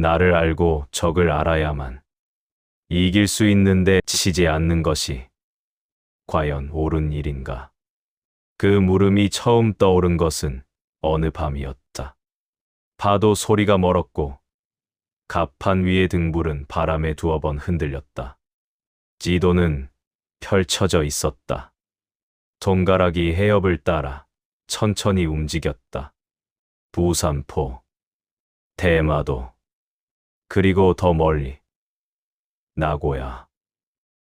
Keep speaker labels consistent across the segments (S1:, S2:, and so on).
S1: 나를 알고 적을 알아야만 이길 수 있는데 지지 않는 것이 과연 옳은 일인가? 그 물음이 처음 떠오른 것은 어느 밤이었다. 파도 소리가 멀었고 갑판 위의 등불은 바람에 두어 번 흔들렸다. 지도는 펼쳐져 있었다. 손가락이 해협을 따라 천천히 움직였다. 부산포, 대마도, 그리고 더 멀리 나고야.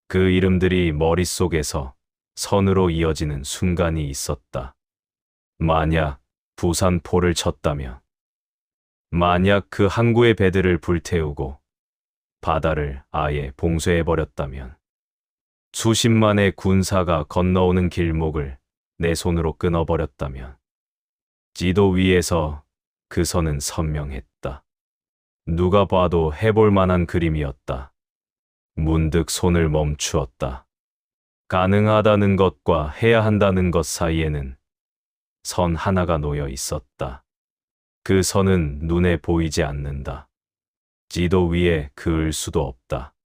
S1: 그 이름들이 머릿속에서 선으로 이어지는 순간이 있었다. 만약 부산포를 쳤다면, 만약 그 항구의 배들을 불태우고 바다를 아예 봉쇄해버렸다면, 수십만의 군사가 건너오는 길목을 내 손으로 끊어버렸다면, 지도 위에서 그 선은 선명했다. 누가 봐도 해볼 만한 그림이었다. 문득 손을 멈추었다. 가능하다는 것과 해야 한다는 것 사이에는 선 하나가 놓여 있었다. 그 선은 눈에 보이지 않는다. 지도 위에 그을 수도 없다.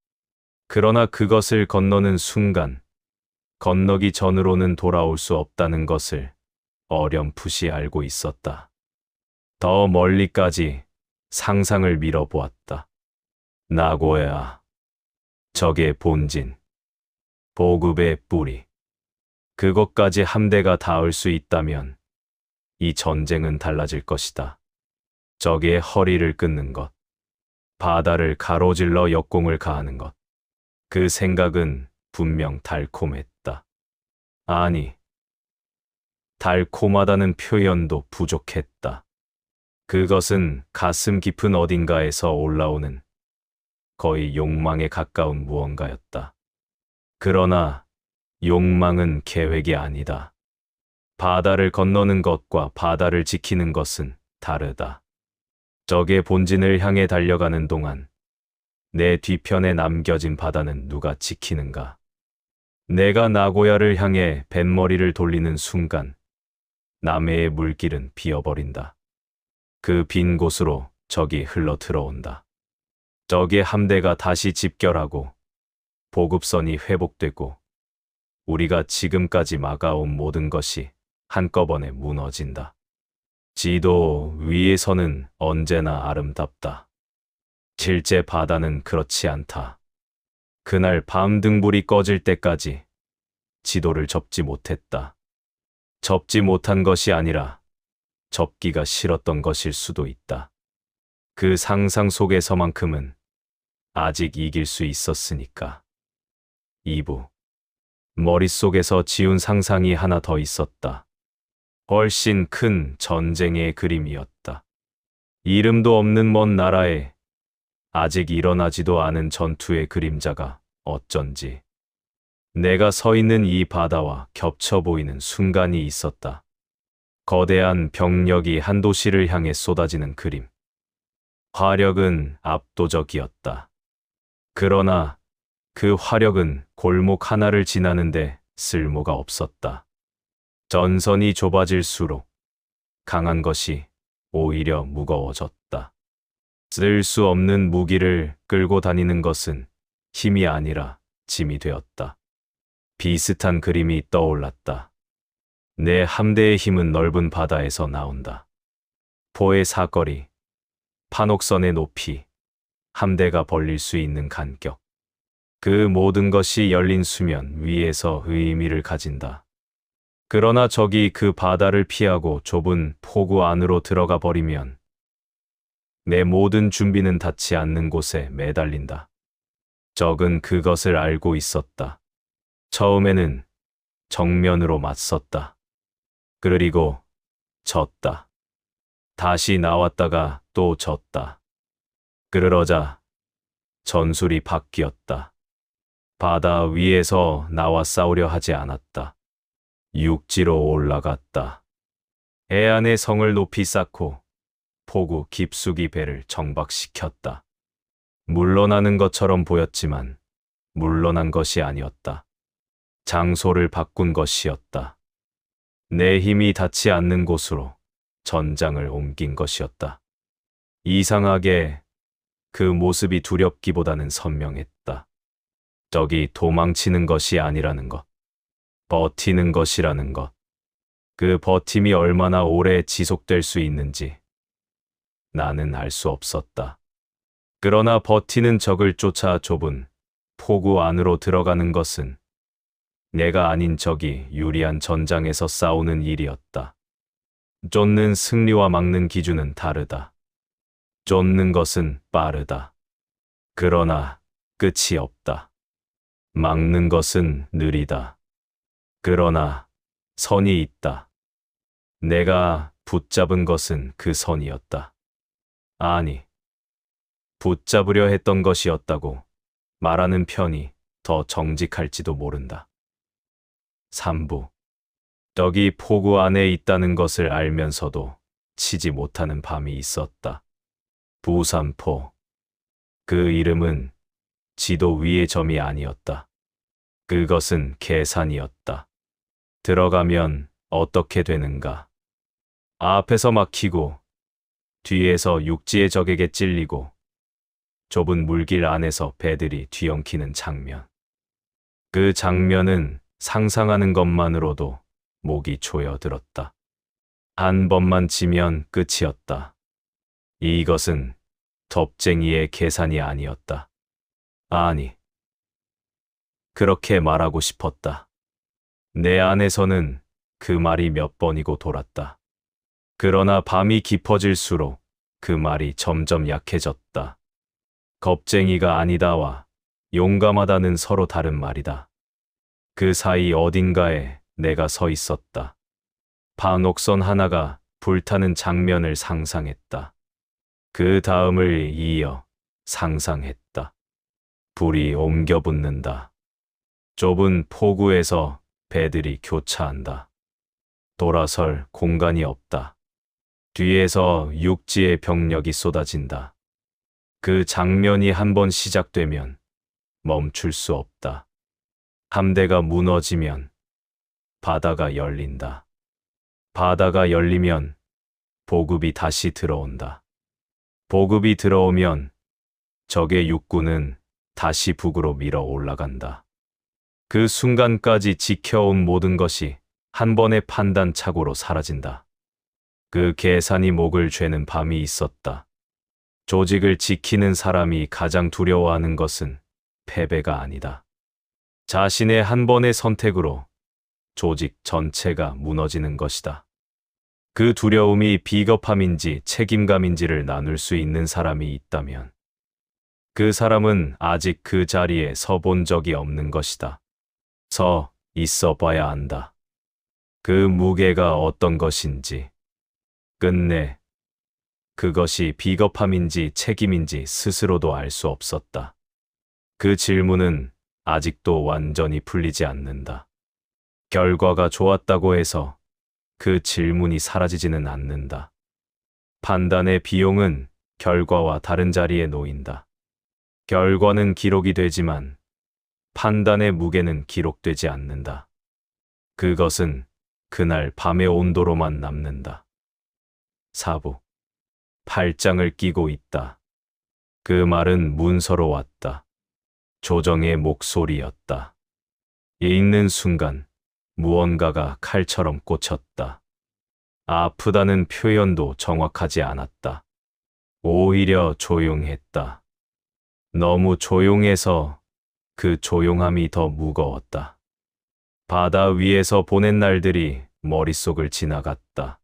S1: 그러나 그것을 건너는 순간, 건너기 전으로는 돌아올 수 없다는 것을 어렴풋이 알고 있었다. 더 멀리까지 상상을 밀어보았다. 나고야, 적의 본진, 보급의 뿌리, 그것까지 함대가 닿을 수 있다면 이 전쟁은 달라질 것이다. 적의 허리를 끊는 것, 바다를 가로질러 역공을 가하는 것. 그 생각은 분명 달콤했다. 아니, 달콤하다는 표현도 부족했다. 그것은 가슴 깊은 어딘가에서 올라오는 거의 욕망에 가까운 무언가였다. 그러나 욕망은 계획이 아니다. 바다를 건너는 것과 바다를 지키는 것은 다르다. 적의 본진을 향해 달려가는 동안 내 뒤편에 남겨진 바다는 누가 지키는가? 내가 나고야를 향해 뱃머리를 돌리는 순간 남해의 물길은 비어버린다. 그 빈 곳으로 적이 흘러 들어온다. 적의 함대가 다시 집결하고 보급선이 회복되고 우리가 지금까지 막아온 모든 것이 한꺼번에 무너진다. 지도 위에서는 언제나 아름답다. 실제 바다는 그렇지 않다. 그날 밤 등불이 꺼질 때까지 지도를 접지 못했다. 접지 못한 것이 아니라 접기가 싫었던 것일 수도 있다. 그 상상 속에서만큼은 아직 이길 수 있었으니까. 2부. 머릿속에서 지운 상상이 하나 더 있었다. 훨씬 큰 전쟁의 그림이었다. 이름도 없는 먼 나라에 아직 일어나지도 않은 전투의 그림자가 어쩐지 내가 서 있는 이 바다와 겹쳐 보이는 순간이 있었다. 거대한 병력이 한 도시를 향해 쏟아지는 그림. 화력은 압도적이었다. 그러나 그 화력은 골목 하나를 지나는데 쓸모가 없었다. 전선이 좁아질수록 강한 것이 오히려 무거워졌다. 쓸 수 없는 무기를 끌고 다니는 것은 힘이 아니라 짐이 되었다. 비슷한 그림이 떠올랐다. 내 함대의 힘은 넓은 바다에서 나온다. 포의 사거리, 판옥선의 높이, 함대가 벌릴 수 있는 간격. 그 모든 것이 열린 수면 위에서 의미를 가진다. 그러나 적이 그 바다를 피하고 좁은 포구 안으로 들어가 버리면 내 모든 준비는 닿지 않는 곳에 매달린다. 적은 그것을 알고 있었다. 처음에는 정면으로 맞섰다. 그리고 졌다. 다시 나왔다가 또 졌다. 그러자 전술이 바뀌었다. 바다 위에서 나와 싸우려 하지 않았다. 육지로 올라갔다. 해안의 성을 높이 쌓고 포구 깊숙이 배를 정박시켰다. 물러나는 것처럼 보였지만 물러난 것이 아니었다. 장소를 바꾼 것이었다. 내 힘이 닿지 않는 곳으로 전장을 옮긴 것이었다. 이상하게 그 모습이 두렵기보다는 선명했다. 저기 도망치는 것이 아니라는 것, 버티는 것이라는 것. 그 버팀이 얼마나 오래 지속될 수 있는지 나는 알 수 없었다. 그러나 버티는 적을 쫓아 좁은 포구 안으로 들어가는 것은 내가 아닌 적이 유리한 전장에서 싸우는 일이었다. 쫓는 승리와 막는 기준은 다르다. 쫓는 것은 빠르다. 그러나 끝이 없다. 막는 것은 느리다. 그러나 선이 있다. 내가 붙잡은 것은 그 선이었다. 아니, 붙잡으려 했던 것이었다고 말하는 편이 더 정직할지도 모른다. 3부. 저기 포구 안에 있다는 것을 알면서도 치지 못하는 밤이 있었다. 부산포. 그 이름은 지도 위의 점이 아니었다. 그것은 계산이었다. 들어가면 어떻게 되는가? 앞에서 막히고 뒤에서 육지의 적에게 찔리고 좁은 물길 안에서 배들이 뒤엉키는 장면. 그 장면은 상상하는 것만으로도 목이 조여들었다. 한 번만 치면 끝이었다. 이것은 덥쟁이의 계산이 아니었다. 아니, 그렇게 말하고 싶었다. 내 안에서는 그 말이 몇 번이고 돌았다. 그러나 밤이 깊어질수록 그 말이 점점 약해졌다. 겁쟁이가 아니다와 용감하다는 서로 다른 말이다. 그 사이 어딘가에 내가 서 있었다. 반옥선 하나가 불타는 장면을 상상했다. 그 다음을 이어 상상했다. 불이 옮겨 붙는다. 좁은 포구에서 배들이 교차한다. 돌아설 공간이 없다. 뒤에서 육지의 병력이 쏟아진다. 그 장면이 한 번 시작되면 멈출 수 없다. 함대가 무너지면 바다가 열린다. 바다가 열리면 보급이 다시 들어온다. 보급이 들어오면 적의 육군은 다시 북으로 밀어 올라간다. 그 순간까지 지켜온 모든 것이 한 번의 판단착오로 사라진다. 그 계산이 목을 죄는 밤이 있었다. 조직을 지키는 사람이 가장 두려워하는 것은 패배가 아니다. 자신의 한 번의 선택으로 조직 전체가 무너지는 것이다. 그 두려움이 비겁함인지 책임감인지를 나눌 수 있는 사람이 있다면 그 사람은 아직 그 자리에 서본 적이 없는 것이다. 서 있어 봐야 한다. 그 무게가 어떤 것인지, 끝내 그것이 비겁함인지 책임인지 스스로도 알 수 없었다. 그 질문은 아직도 완전히 풀리지 않는다. 결과가 좋았다고 해서 그 질문이 사라지지는 않는다. 판단의 비용은 결과와 다른 자리에 놓인다. 결과는 기록이 되지만 판단의 무게는 기록되지 않는다. 그것은 그날 밤의 온도로만 남는다. 4부. 팔짱을 끼고 있다. 그 말은 문서로 왔다. 조정의 목소리였다. 읽는 순간 무언가가 칼처럼 꽂혔다. 아프다는 표현도 정확하지 않았다. 오히려 조용했다. 너무 조용해서 그 조용함이 더 무거웠다. 바다 위에서 보낸 날들이 머릿속을 지나갔다.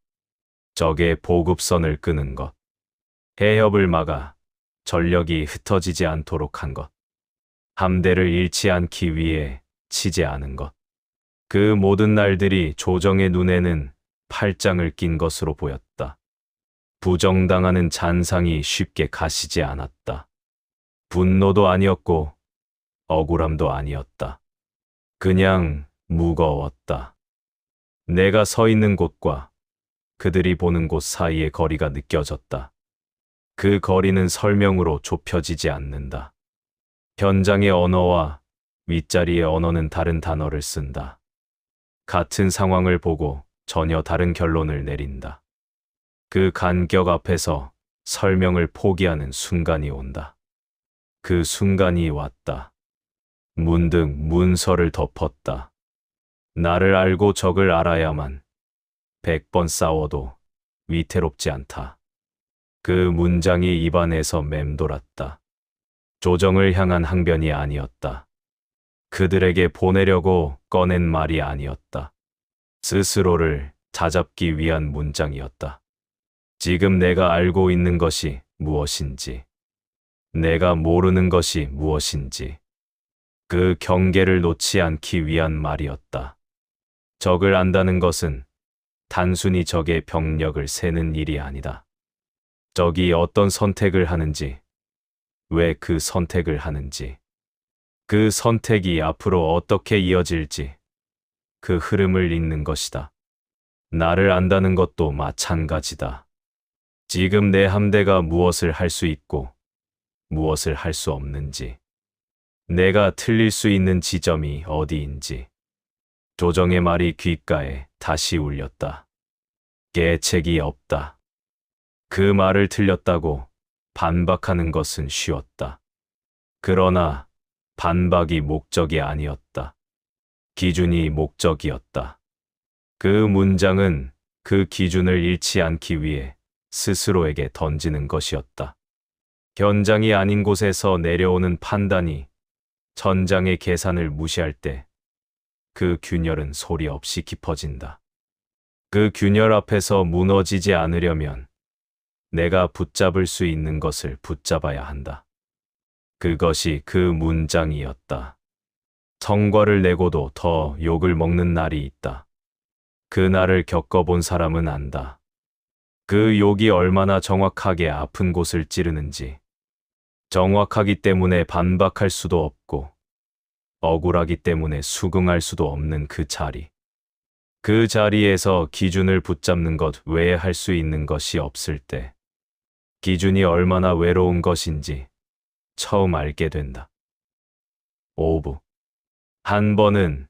S1: 적의 보급선을 끄는 것, 해협을 막아 전력이 흩어지지 않도록 한 것, 함대를 잃지 않기 위해 치지 않은 것. 그 모든 날들이 조정의 눈에는 팔짱을 낀 것으로 보였다. 부정당하는 잔상이 쉽게 가시지 않았다. 분노도 아니었고 억울함도 아니었다. 그냥 무거웠다. 내가 서 있는 곳과 그들이 보는 곳 사이의 거리가 느껴졌다. 그 거리는 설명으로 좁혀지지 않는다. 현장의 언어와 윗자리의 언어는 다른 단어를 쓴다. 같은 상황을 보고 전혀 다른 결론을 내린다. 그 간격 앞에서 설명을 포기하는 순간이 온다. 그 순간이 왔다. 문득 문서를 덮었다. 나를 알고 적을 알아야만 100번 싸워도 위태롭지 않다. 그 문장이 입안에서 맴돌았다. 조정을 향한 항변이 아니었다. 그들에게 보내려고 꺼낸 말이 아니었다. 스스로를 다잡기 위한 문장이었다. 지금 내가 알고 있는 것이 무엇인지, 내가 모르는 것이 무엇인지, 그 경계를 놓지 않기 위한 말이었다. 적을 안다는 것은 단순히 적의 병력을 세는 일이 아니다. 적이 어떤 선택을 하는지, 왜 그 선택을 하는지, 그 선택이 앞으로 어떻게 이어질지, 그 흐름을 읽는 것이다. 나를 안다는 것도 마찬가지다. 지금 내 함대가 무엇을 할 수 있고, 무엇을 할 수 없는지, 내가 틀릴 수 있는 지점이 어디인지. 조정의 말이 귓가에 다시 울렸다. 계책이 없다. 그 말을 틀렸다고 반박하는 것은 쉬웠다. 그러나 반박이 목적이 아니었다. 기준이 목적이었다. 그 문장은 그 기준을 잃지 않기 위해 스스로에게 던지는 것이었다. 현장이 아닌 곳에서 내려오는 판단이 전장의 계산을 무시할 때 그 균열은 소리 없이 깊어진다. 그 균열 앞에서 무너지지 않으려면 내가 붙잡을 수 있는 것을 붙잡아야 한다. 그것이 그 문장이었다. 성과를 내고도 더 욕을 먹는 날이 있다. 그 날을 겪어본 사람은 안다. 그 욕이 얼마나 정확하게 아픈 곳을 찌르는지. 정확하기 때문에 반박할 수도 없고, 억울하기 때문에 수긍할 수도 없는 그 자리. 그 자리에서 기준을 붙잡는 것 외에 할 수 있는 것이 없을 때, 기준이 얼마나 외로운 것인지 처음 알게 된다. 오브. 한 번은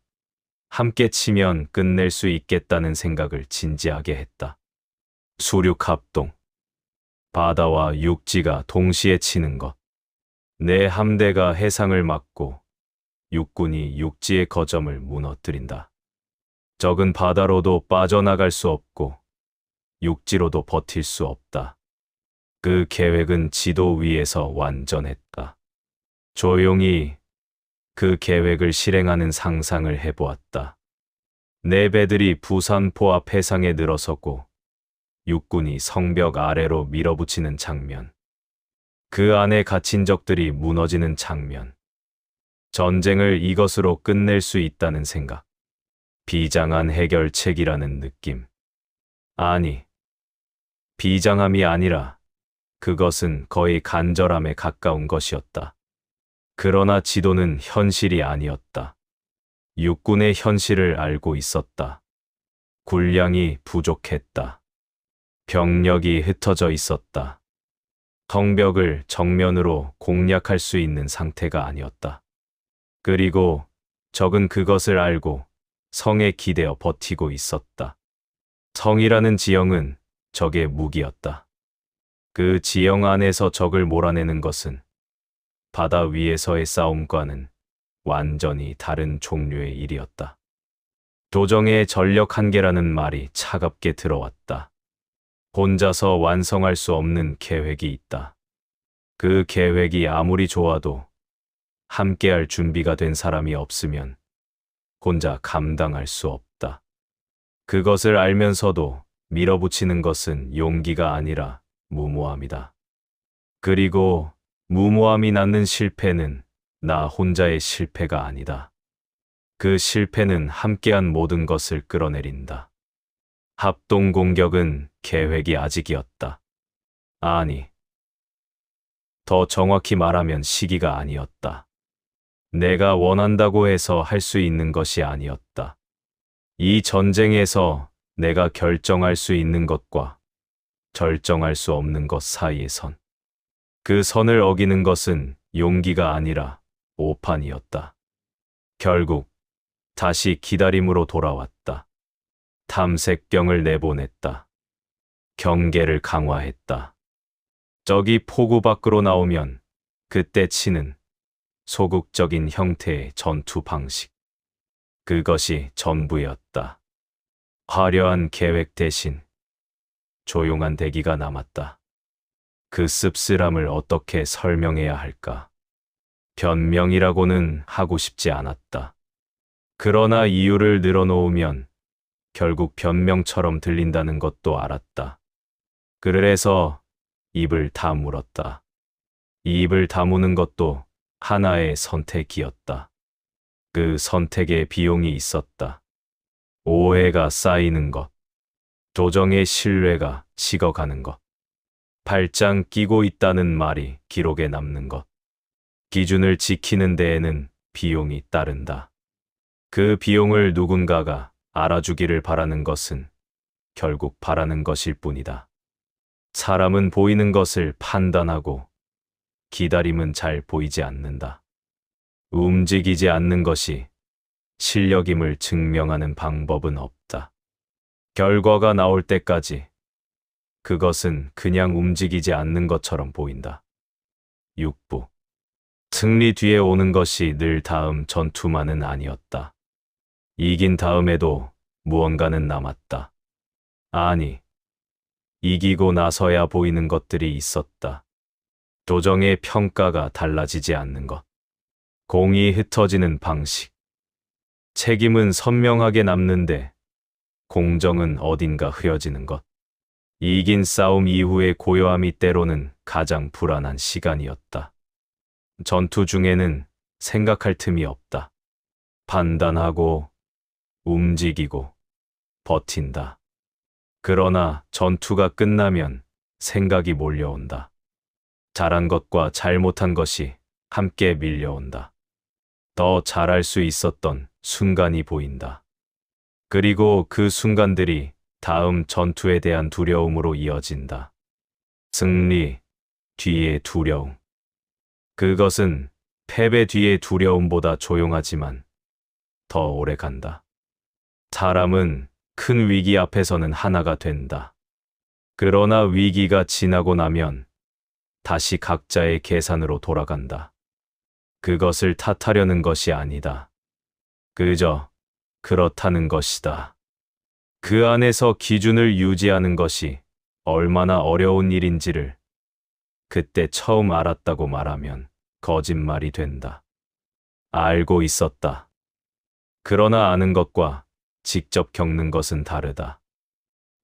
S1: 함께 치면 끝낼 수 있겠다는 생각을 진지하게 했다. 수륙 합동. 바다와 육지가 동시에 치는 것. 내 함대가 해상을 막고 육군이 육지의 거점을 무너뜨린다. 적은 바다로도 빠져나갈 수 없고 육지로도 버틸 수 없다. 그 계획은 지도 위에서 완전했다. 조용히 그 계획을 실행하는 상상을 해보았다. 내 배들이 부산포 앞 해상에 늘어섰고 육군이 성벽 아래로 밀어붙이는 장면. 그 안에 갇힌 적들이 무너지는 장면. 전쟁을 이것으로 끝낼 수 있다는 생각. 비장한 해결책이라는 느낌. 아니, 비장함이 아니라 그것은 거의 간절함에 가까운 것이었다. 그러나 지도는 현실이 아니었다. 육군의 현실을 알고 있었다. 군량이 부족했다. 병력이 흩어져 있었다. 성벽을 정면으로 공략할 수 있는 상태가 아니었다. 그리고 적은 그것을 알고 성에 기대어 버티고 있었다. 성이라는 지형은 적의 무기였다. 그 지형 안에서 적을 몰아내는 것은 바다 위에서의 싸움과는 완전히 다른 종류의 일이었다. 조정의 전력 한계라는 말이 차갑게 들어왔다. 혼자서 완성할 수 없는 계획이 있다. 그 계획이 아무리 좋아도 함께할 준비가 된 사람이 없으면 혼자 감당할 수 없다. 그것을 알면서도 밀어붙이는 것은 용기가 아니라 무모함이다. 그리고 무모함이 낳는 실패는 나 혼자의 실패가 아니다. 그 실패는 함께한 모든 것을 끌어내린다. 합동 공격은 계획이 아직이었다. 아니, 더 정확히 말하면 시기가 아니었다. 내가 원한다고 해서 할 수 있는 것이 아니었다. 이 전쟁에서 내가 결정할 수 있는 것과 결정할 수 없는 것 사이의 선. 그 선을 어기는 것은 용기가 아니라 오판이었다. 결국 다시 기다림으로 돌아왔다. 탐색병을 내보냈다. 경계를 강화했다. 적이 포구 밖으로 나오면 그때 치는 소극적인 형태의 전투 방식. 그것이 전부였다. 화려한 계획 대신 조용한 대기가 남았다. 그 씁쓸함을 어떻게 설명해야 할까? 변명이라고는 하고 싶지 않았다. 그러나 이유를 늘어놓으면 결국 변명처럼 들린다는 것도 알았다. 그래서 입을 다물었다. 이 입을 다무는 것도 하나의 선택이었다. 그 선택에 비용이 있었다. 오해가 쌓이는 것, 조정의 신뢰가 식어가는 것, 발장 끼고 있다는 말이 기록에 남는 것. 기준을 지키는 데에는 비용이 따른다. 그 비용을 누군가가 알아주기를 바라는 것은 결국 바라는 것일 뿐이다. 사람은 보이는 것을 판단하고 기다림은 잘 보이지 않는다. 움직이지 않는 것이 실력임을 증명하는 방법은 없다. 결과가 나올 때까지 그것은 그냥 움직이지 않는 것처럼 보인다. 6부. 승리 뒤에 오는 것이 늘 다음 전투만은 아니었다. 이긴 다음에도 무언가는 남았다. 아니, 이기고 나서야 보이는 것들이 있었다. 조정의 평가가 달라지지 않는 것. 공이 흩어지는 방식. 책임은 선명하게 남는데 공정은 어딘가 흐려지는 것. 이긴 싸움 이후의 고요함이 때로는 가장 불안한 시간이었다. 전투 중에는 생각할 틈이 없다. 판단하고, 움직이고, 버틴다. 그러나 전투가 끝나면 생각이 몰려온다. 잘한 것과 잘못한 것이 함께 밀려온다. 더 잘할 수 있었던 순간이 보인다. 그리고 그 순간들이 다음 전투에 대한 두려움으로 이어진다. 승리 뒤의 두려움. 그것은 패배 뒤의 두려움보다 조용하지만 더 오래 간다. 사람은 큰 위기 앞에서는 하나가 된다. 그러나 위기가 지나고 나면 다시 각자의 계산으로 돌아간다. 그것을 탓하려는 것이 아니다. 그저 그렇다는 것이다. 그 안에서 기준을 유지하는 것이 얼마나 어려운 일인지를 그때 처음 알았다고 말하면 거짓말이 된다. 알고 있었다. 그러나 아는 것과 직접 겪는 것은 다르다.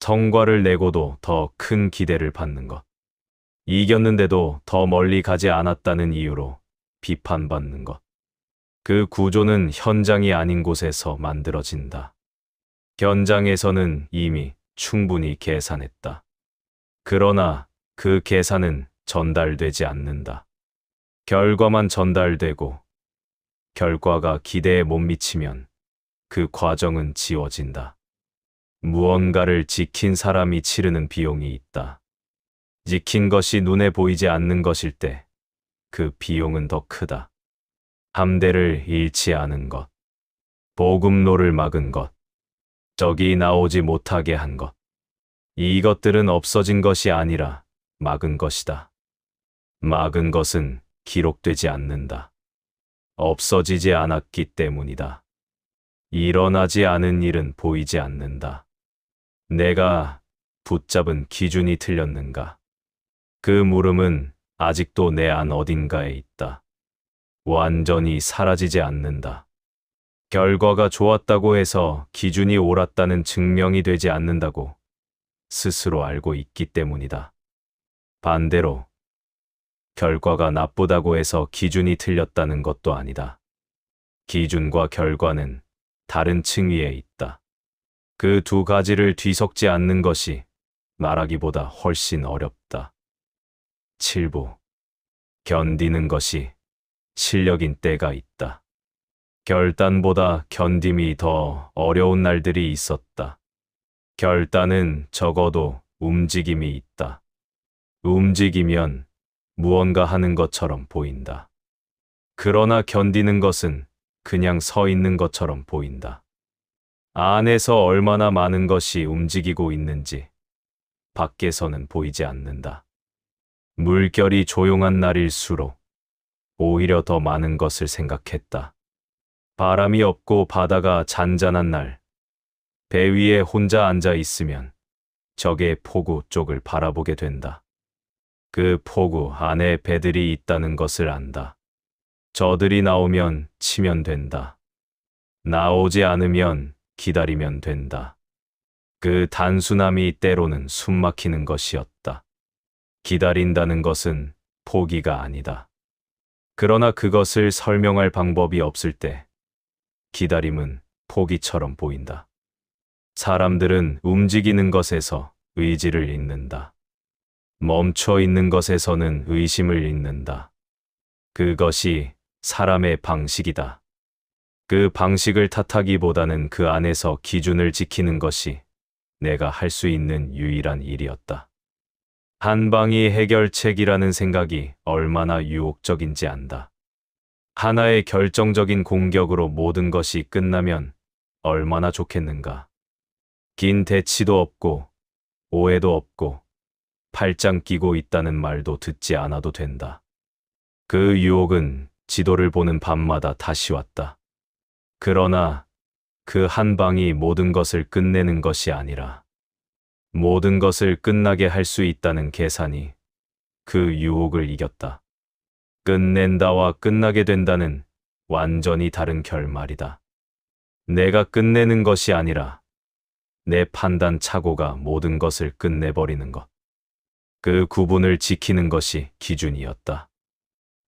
S1: 성과를 내고도 더 큰 기대를 받는 것. 이겼는데도 더 멀리 가지 않았다는 이유로 비판받는 것. 그 구조는 현장이 아닌 곳에서 만들어진다. 현장에서는 이미 충분히 계산했다. 그러나 그 계산은 전달되지 않는다. 결과만 전달되고 결과가 기대에 못 미치면 그 과정은 지워진다. 무언가를 지킨 사람이 치르는 비용이 있다. 지킨 것이 눈에 보이지 않는 것일 때 그 비용은 더 크다. 함대를 잃지 않은 것, 보급로를 막은 것, 적이 나오지 못하게 한 것. 이것들은 없어진 것이 아니라 막은 것이다. 막은 것은 기록되지 않는다. 없어지지 않았기 때문이다. 일어나지 않은 일은 보이지 않는다. 내가 붙잡은 기준이 틀렸는가? 그 물음은 아직도 내 안 어딘가에 있다. 완전히 사라지지 않는다. 결과가 좋았다고 해서 기준이 옳았다는 증명이 되지 않는다고 스스로 알고 있기 때문이다. 반대로 결과가 나쁘다고 해서 기준이 틀렸다는 것도 아니다. 기준과 결과는 다른 층위에 있다. 그 두 가지를 뒤섞지 않는 것이 말하기보다 훨씬 어렵다. 7부. 견디는 것이 실력인 때가 있다. 결단보다 견딤이 더 어려운 날들이 있었다. 결단은 적어도 움직임이 있다. 움직이면 무언가 하는 것처럼 보인다. 그러나 견디는 것은 그냥 서 있는 것처럼 보인다. 안에서 얼마나 많은 것이 움직이고 있는지 밖에서는 보이지 않는다. 물결이 조용한 날일수록 오히려 더 많은 것을 생각했다. 바람이 없고 바다가 잔잔한 날, 배 위에 혼자 앉아 있으면 적의 포구 쪽을 바라보게 된다. 그 포구 안에 배들이 있다는 것을 안다. 저들이 나오면 치면 된다. 나오지 않으면 기다리면 된다. 그 단순함이 때로는 숨막히는 것이었다. 기다린다는 것은 포기가 아니다. 그러나 그것을 설명할 방법이 없을 때 기다림은 포기처럼 보인다. 사람들은 움직이는 것에서 의지를 잃는다. 멈춰 있는 것에서는 의심을 잃는다. 그것이 사람의 방식이다. 그 방식을 탓하기보다는 그 안에서 기준을 지키는 것이 내가 할 수 있는 유일한 일이었다. 한방이 해결책이라는 생각이 얼마나 유혹적인지 안다. 하나의 결정적인 공격으로 모든 것이 끝나면 얼마나 좋겠는가. 긴 대치도 없고 오해도 없고 팔짱 끼고 있다는 말도 듣지 않아도 된다. 그 유혹은 지도를 보는 밤마다 다시 왔다. 그러나 그 한 방이 모든 것을 끝내는 것이 아니라 모든 것을 끝나게 할 수 있다는 계산이 그 유혹을 이겼다. 끝낸다와 끝나게 된다는 완전히 다른 결말이다. 내가 끝내는 것이 아니라 내 판단 착오가 모든 것을 끝내버리는 것. 그 구분을 지키는 것이 기준이었다.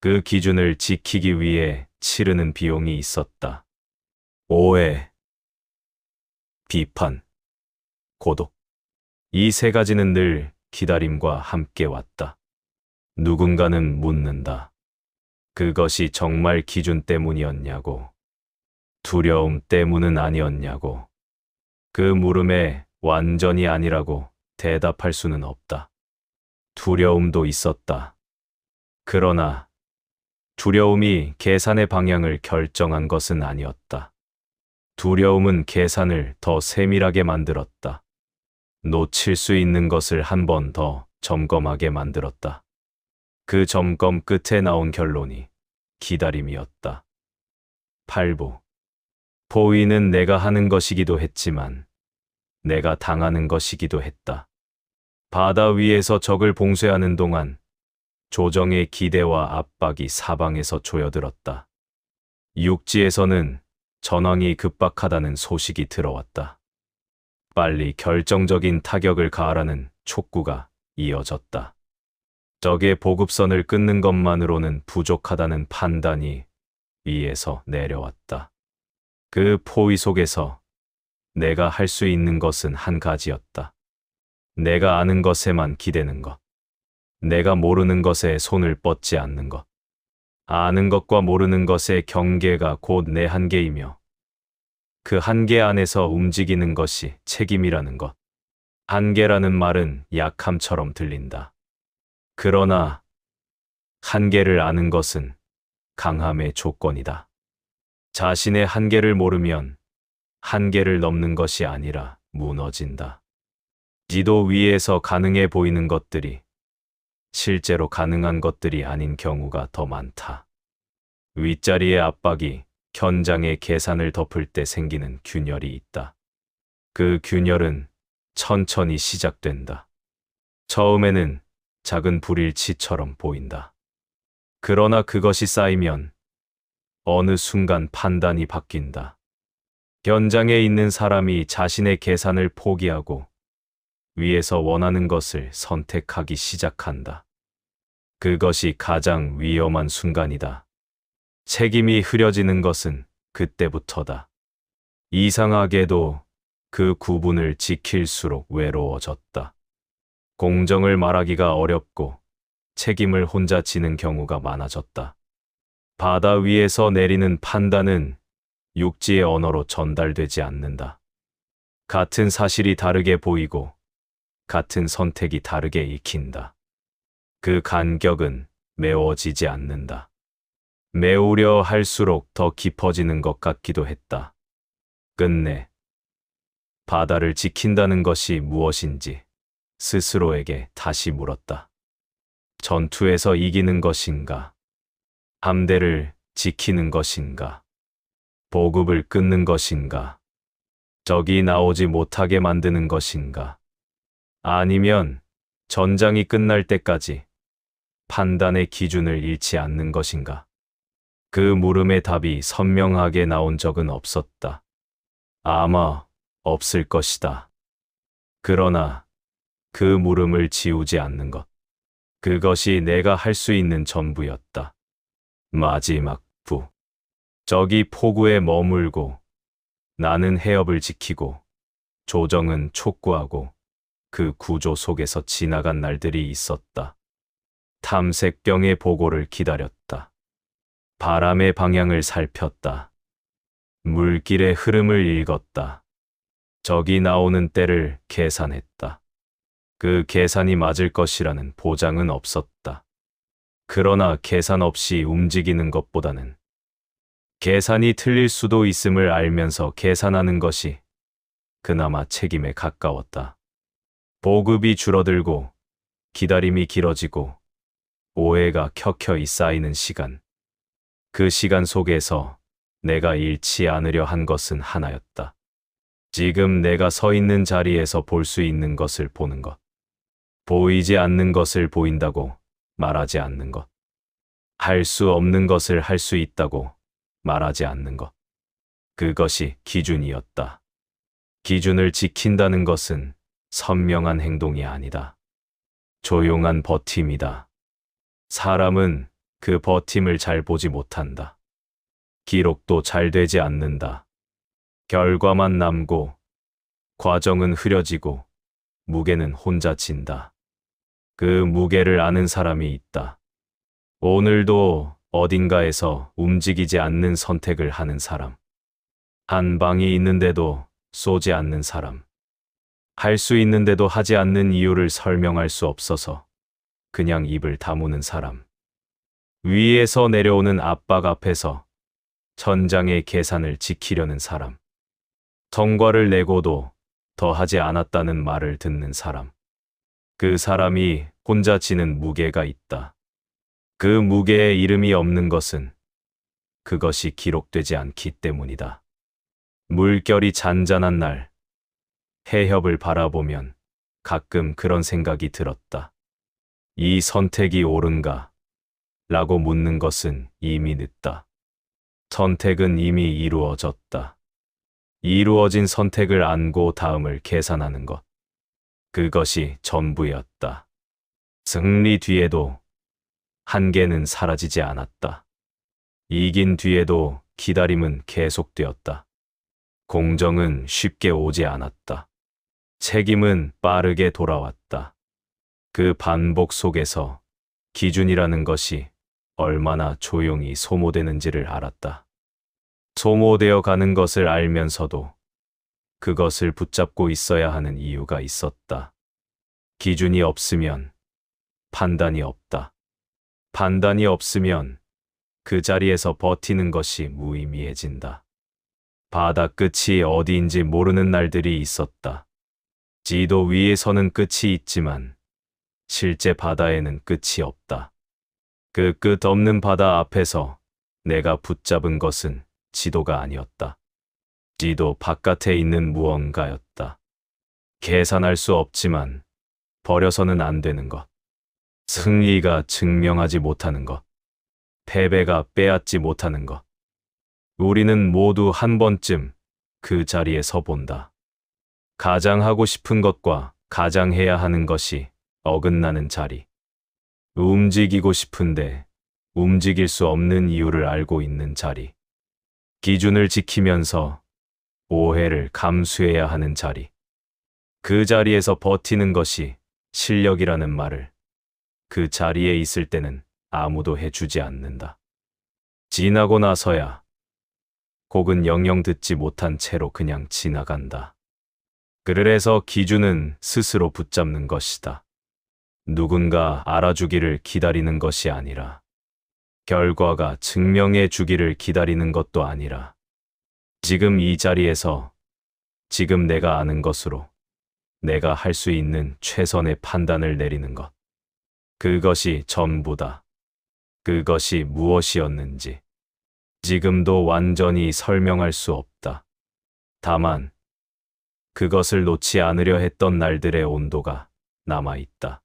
S1: 그 기준을 지키기 위해 치르는 비용이 있었다. 오해, 비판, 고독. 이 세 가지는 늘 기다림과 함께 왔다. 누군가는 묻는다. 그것이 정말 기준 때문이었냐고. 두려움 때문은 아니었냐고. 그 물음에 완전히 아니라고 대답할 수는 없다. 두려움도 있었다. 그러나 두려움이 계산의 방향을 결정한 것은 아니었다. 두려움은 계산을 더 세밀하게 만들었다. 놓칠 수 있는 것을 한 번 더 점검하게 만들었다. 그 점검 끝에 나온 결론이 기다림이었다. 8부. 포위는 내가 하는 것이기도 했지만 내가 당하는 것이기도 했다. 바다 위에서 적을 봉쇄하는 동안 조정의 기대와 압박이 사방에서 조여들었다. 육지에서는 전황이 급박하다는 소식이 들어왔다. 빨리 결정적인 타격을 가하라는 촉구가 이어졌다. 적의 보급선을 끊는 것만으로는 부족하다는 판단이 위에서 내려왔다. 그 포위 속에서 내가 할 수 있는 것은 한 가지였다. 내가 아는 것에만 기대는 것. 내가 모르는 것에 손을 뻗지 않는 것. 아는 것과 모르는 것의 경계가 곧 내 한계이며 그 한계 안에서 움직이는 것이 책임이라는 것. 한계라는 말은 약함처럼 들린다. 그러나 한계를 아는 것은 강함의 조건이다. 자신의 한계를 모르면 한계를 넘는 것이 아니라 무너진다. 지도 위에서 가능해 보이는 것들이 실제로 가능한 것들이 아닌 경우가 더 많다. 윗자리의 압박이 현장의 계산을 덮을 때 생기는 균열이 있다. 그 균열은 천천히 시작된다. 처음에는 작은 불일치처럼 보인다. 그러나 그것이 쌓이면 어느 순간 판단이 바뀐다. 현장에 있는 사람이 자신의 계산을 포기하고 위에서 원하는 것을 선택하기 시작한다. 그것이 가장 위험한 순간이다. 책임이 흐려지는 것은 그때부터다. 이상하게도 그 구분을 지킬수록 외로워졌다. 공정을 말하기가 어렵고 책임을 혼자 지는 경우가 많아졌다. 바다 위에서 내리는 판단은 육지의 언어로 전달되지 않는다. 같은 사실이 다르게 보이고 같은 선택이 다르게 익힌다. 그 간격은 메워지지 않는다. 메우려 할수록 더 깊어지는 것 같기도 했다. 끝내 바다를 지킨다는 것이 무엇인지 스스로에게 다시 물었다. 전투에서 이기는 것인가? 함대를 지키는 것인가? 보급을 끊는 것인가? 적이 나오지 못하게 만드는 것인가? 아니면 전장이 끝날 때까지 판단의 기준을 잃지 않는 것인가? 그 물음의 답이 선명하게 나온 적은 없었다. 아마 없을 것이다. 그러나 그 물음을 지우지 않는 것. 그것이 내가 할 수 있는 전부였다. 마지막 부. 적이 포구에 머물고 나는 해협을 지키고 조정은 촉구하고 그 구조 속에서 지나간 날들이 있었다. 탐색병의 보고를 기다렸다. 바람의 방향을 살폈다. 물길의 흐름을 읽었다. 적이 나오는 때를 계산했다. 그 계산이 맞을 것이라는 보장은 없었다. 그러나 계산 없이 움직이는 것보다는 계산이 틀릴 수도 있음을 알면서 계산하는 것이 그나마 책임에 가까웠다. 보급이 줄어들고 기다림이 길어지고 오해가 켜켜이 쌓이는 시간. 그 시간 속에서 내가 잃지 않으려 한 것은 하나였다. 지금 내가 서 있는 자리에서 볼 수 있는 것을 보는 것. 보이지 않는 것을 보인다고 말하지 않는 것. 할 수 없는 것을 할 수 있다고 말하지 않는 것. 그것이 기준이었다. 기준을 지킨다는 것은 선명한 행동이 아니다. 조용한 버팀이다. 사람은 그 버팀을 잘 보지 못한다. 기록도 잘 되지 않는다. 결과만 남고 과정은 흐려지고 무게는 혼자 진다. 그 무게를 아는 사람이 있다. 오늘도 어딘가에서 움직이지 않는 선택을 하는 사람. 한 방이 있는데도 쏘지 않는 사람. 할 수 있는데도 하지 않는 이유를 설명할 수 없어서 그냥 입을 다무는 사람. 위에서 내려오는 압박 앞에서 천장의 계산을 지키려는 사람. 성과를 내고도 더 하지 않았다는 말을 듣는 사람. 그 사람이 혼자 지는 무게가 있다. 그 무게에 이름이 없는 것은 그것이 기록되지 않기 때문이다. 물결이 잔잔한 날, 해협을 바라보면 가끔 그런 생각이 들었다. 이 선택이 옳은가? 라고 묻는 것은 이미 늦다. 선택은 이미 이루어졌다. 이루어진 선택을 안고 다음을 계산하는 것. 그것이 전부였다. 승리 뒤에도 한계는 사라지지 않았다. 이긴 뒤에도 기다림은 계속되었다. 공정은 쉽게 오지 않았다. 책임은 빠르게 돌아왔다. 그 반복 속에서 기준이라는 것이 얼마나 조용히 소모되는지를 알았다. 소모되어 가는 것을 알면서도 그것을 붙잡고 있어야 하는 이유가 있었다. 기준이 없으면 판단이 없다. 판단이 없으면 그 자리에서 버티는 것이 무의미해진다. 바다 끝이 어디인지 모르는 날들이 있었다. 지도 위에서는 끝이 있지만 실제 바다에는 끝이 없다. 그 끝 없는 바다 앞에서 내가 붙잡은 것은 지도가 아니었다. 지도 바깥에 있는 무언가였다. 계산할 수 없지만 버려서는 안 되는 것. 승리가 증명하지 못하는 것. 패배가 빼앗지 못하는 것. 우리는 모두 한 번쯤 그 자리에 서본다. 가장 하고 싶은 것과 가장 해야 하는 것이 어긋나는 자리. 움직이고 싶은데 움직일 수 없는 이유를 알고 있는 자리. 기준을 지키면서 오해를 감수해야 하는 자리. 그 자리에서 버티는 것이 실력이라는 말을 그 자리에 있을 때는 아무도 해주지 않는다. 지나고 나서야 곡은 영영 듣지 못한 채로 그냥 지나간다. 그래서 기준은 스스로 붙잡는 것이다. 누군가 알아주기를 기다리는 것이 아니라 결과가 증명해 주기를 기다리는 것도 아니라 지금 이 자리에서 지금 내가 아는 것으로 내가 할 수 있는 최선의 판단을 내리는 것. 그것이 전부다. 그것이 무엇이었는지 지금도 완전히 설명할 수 없다. 다만 그것을 놓지 않으려 했던 날들의 온도가 남아있다.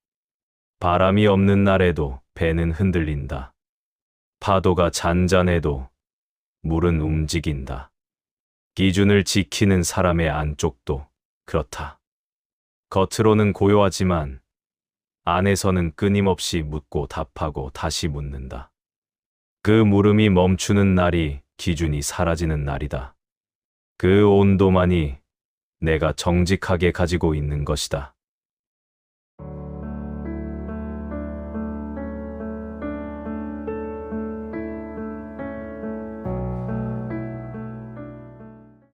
S1: 바람이 없는 날에도 배는 흔들린다. 파도가 잔잔해도 물은 움직인다. 기준을 지키는 사람의 안쪽도 그렇다. 겉으로는 고요하지만 안에서는 끊임없이 묻고 답하고 다시 묻는다. 그 물음이 멈추는 날이 기준이 사라지는 날이다. 그 온도만이 내가 정직하게 가지고 있는 것이다.